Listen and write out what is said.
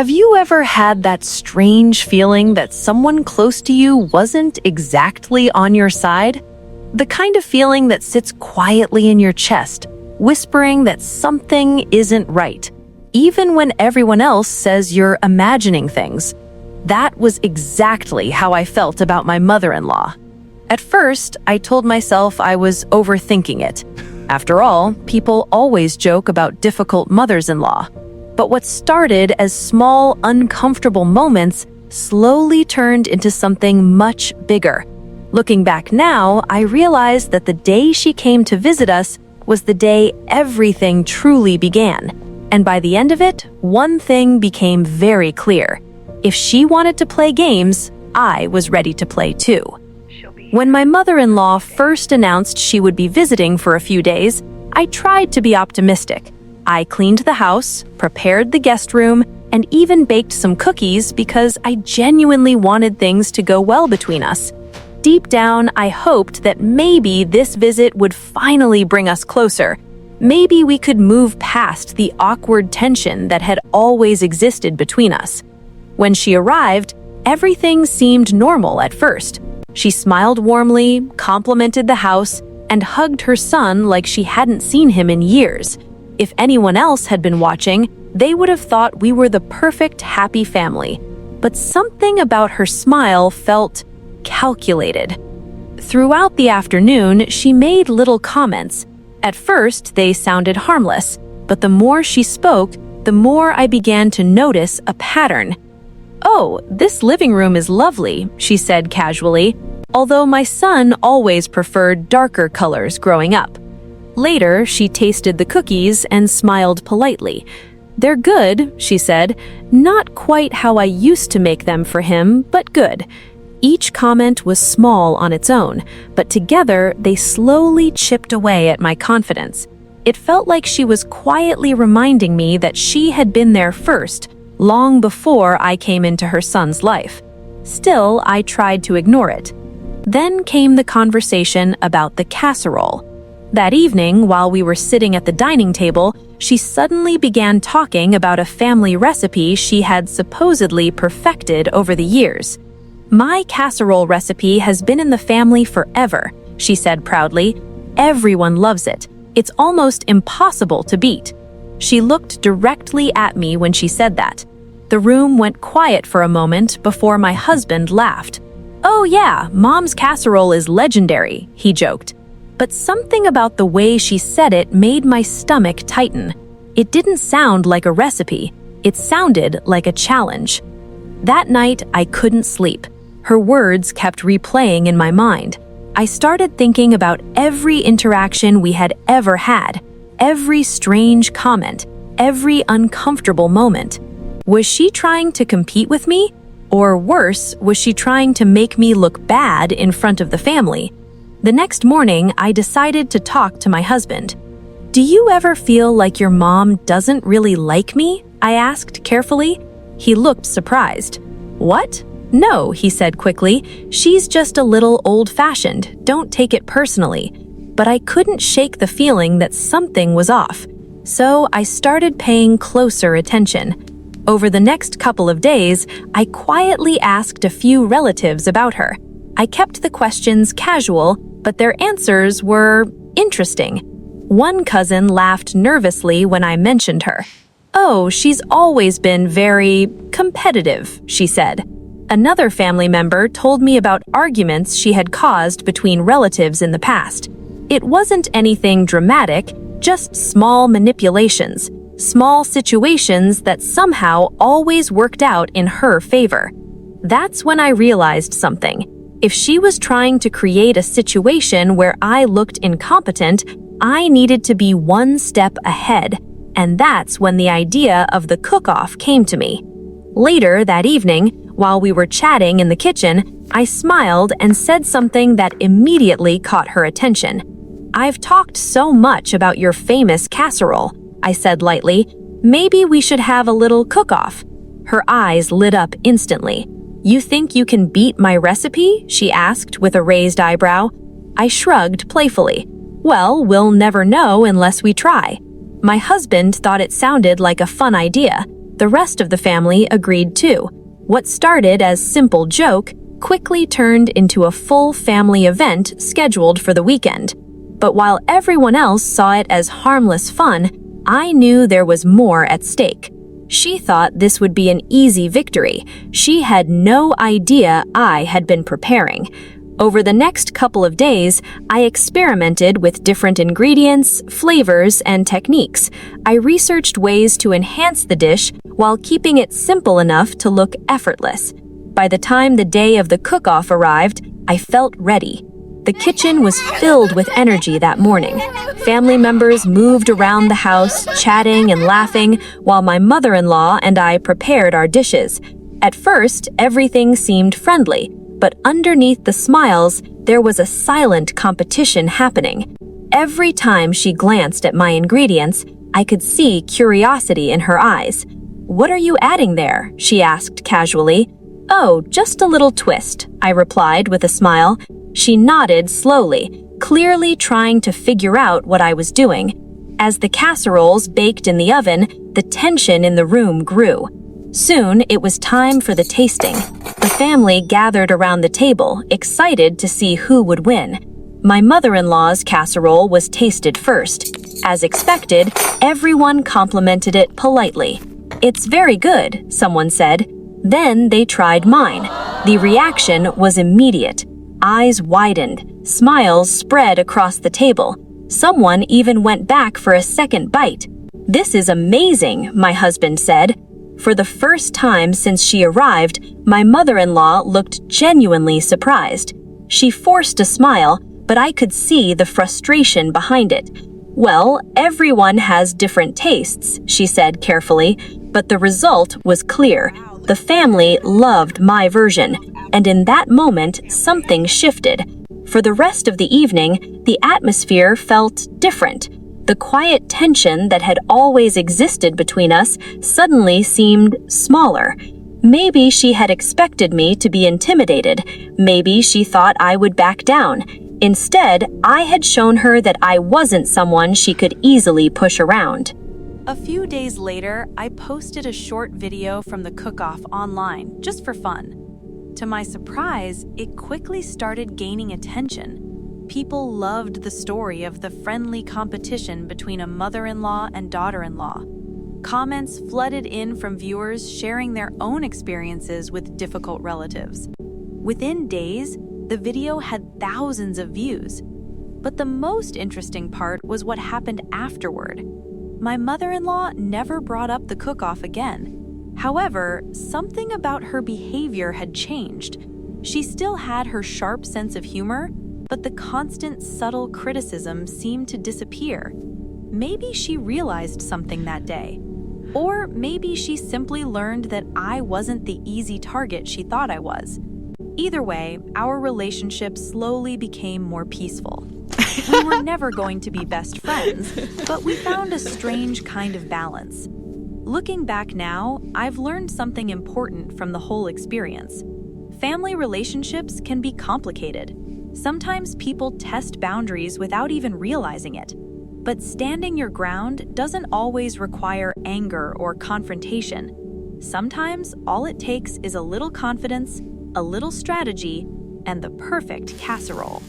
Have you ever had that strange feeling that someone close to you wasn't exactly on your side? The kind of feeling that sits quietly in your chest, whispering that something isn't right, even when everyone else says you're imagining things. That was exactly how I felt about my mother-in-law. At first, I told myself I was overthinking it. After all, people always joke about difficult mothers-in-law. But what started as small, uncomfortable moments slowly turned into something much bigger. Looking back now, I realized that the day she came to visit us was the day everything truly began. And by the end of it, one thing became very clear. If she wanted to play games, I was ready to play too. When my mother-in-law first announced she would be visiting for a few days, I tried to be optimistic. I cleaned the house, prepared the guest room, and even baked some cookies because I genuinely wanted things to go well between us. Deep down, I hoped that maybe this visit would finally bring us closer. Maybe we could move past the awkward tension that had always existed between us. When she arrived, everything seemed normal at first. She smiled warmly, complimented the house, and hugged her son like she hadn't seen him in years. If anyone else had been watching, they would have thought we were the perfect, happy family. But something about her smile felt calculated. Throughout the afternoon, she made little comments. At first, they sounded harmless, but the more she spoke, the more I began to notice a pattern. "Oh, this living room is lovely," she said casually, although my son always preferred darker colors growing up. Later, she tasted the cookies and smiled politely. "They're good," she said. "Not quite how I used to make them for him, but good." Each comment was small on its own, but together they slowly chipped away at my confidence. It felt like she was quietly reminding me that she had been there first, long before I came into her son's life. Still, I tried to ignore it. Then came the conversation about the casserole. That evening, while we were sitting at the dining table, she suddenly began talking about a family recipe she had supposedly perfected over the years. "My casserole recipe has been in the family forever," she said proudly. "Everyone loves it. It's almost impossible to beat." She looked directly at me when she said that. The room went quiet for a moment before my husband laughed. "Oh yeah, Mom's casserole is legendary," he joked. But something about the way she said it made my stomach tighten. It didn't sound like a recipe. It sounded like a challenge. That night, I couldn't sleep. Her words kept replaying in my mind. I started thinking about every interaction we had ever had, every strange comment, every uncomfortable moment. Was she trying to compete with me? Or worse, was she trying to make me look bad in front of the family? The next morning, I decided to talk to my husband. "Do you ever feel like your mom doesn't really like me?" I asked carefully. He looked surprised. "What? No," he said quickly. "She's just a little old-fashioned. Don't take it personally." But I couldn't shake the feeling that something was off. So I started paying closer attention. Over the next couple of days, I quietly asked a few relatives about her. I kept the questions casual, but their answers were interesting. One cousin laughed nervously when I mentioned her. "Oh, she's always been very competitive," she said. Another family member told me about arguments she had caused between relatives in the past. It wasn't anything dramatic, just small manipulations, small situations that somehow always worked out in her favor. That's when I realized something. If she was trying to create a situation where I looked incompetent, I needed to be one step ahead, and that's when the idea of the cook-off came to me. Later that evening, while we were chatting in the kitchen, I smiled and said something that immediately caught her attention. "I've talked so much about your famous casserole," I said lightly. "Maybe we should have a little cook-off." Her eyes lit up instantly. "You think you can beat my recipe?" she asked with a raised eyebrow. I shrugged playfully. "Well, we'll never know unless we try." My husband thought it sounded like a fun idea. The rest of the family agreed too. What started as simple joke quickly turned into a full family event scheduled for the weekend. But while everyone else saw it as harmless fun, I knew there was more at stake. She thought this would be an easy victory. She had no idea I had been preparing. Over the next couple of days, I experimented with different ingredients, flavors, and techniques. I researched ways to enhance the dish while keeping it simple enough to look effortless. By the time the day of the cook-off arrived, I felt ready. The kitchen was filled with energy that morning. Family members moved around the house, chatting and laughing, while my mother-in-law and I prepared our dishes. At first, everything seemed friendly, but underneath the smiles, there was a silent competition happening. Every time she glanced at my ingredients, I could see curiosity in her eyes. "What are you adding there?" she asked casually. "Oh, just a little twist," I replied with a smile. She nodded slowly, clearly trying to figure out what I was doing. As the casseroles baked in the oven, the tension in the room grew. Soon, it was time for the tasting. The family gathered around the table, excited to see who would win. My mother-in-law's casserole was tasted first. As expected, everyone complimented it politely. "It's very good," someone said. Then they tried mine. The reaction was immediate. Eyes widened, smiles spread across the table. Someone even went back for a second bite. "This is amazing," my husband said. For the first time since she arrived, my mother-in-law looked genuinely surprised. She forced a smile, but I could see the frustration behind it. "Well, everyone has different tastes," she said carefully, but the result was clear. The family loved my version, and in that moment, something shifted. For the rest of the evening, the atmosphere felt different. The quiet tension that had always existed between us suddenly seemed smaller. Maybe she had expected me to be intimidated. Maybe she thought I would back down. Instead, I had shown her that I wasn't someone she could easily push around. A few days later, I posted a short video from the cook-off online, just for fun. To my surprise, it quickly started gaining attention. People loved the story of the friendly competition between a mother-in-law and daughter-in-law. Comments flooded in from viewers sharing their own experiences with difficult relatives. Within days, the video had thousands of views. But the most interesting part was what happened afterward. My mother-in-law never brought up the cook-off again. However, something about her behavior had changed. She still had her sharp sense of humor, but the constant subtle criticism seemed to disappear. Maybe she realized something that day. Or maybe she simply learned that I wasn't the easy target she thought I was. Either way, our relationship slowly became more peaceful. We were never going to be best friends, but we found a strange kind of balance. Looking back now, I've learned something important from the whole experience. Family relationships can be complicated. Sometimes people test boundaries without even realizing it. But standing your ground doesn't always require anger or confrontation. Sometimes all it takes is a little confidence, a little strategy, and the perfect casserole.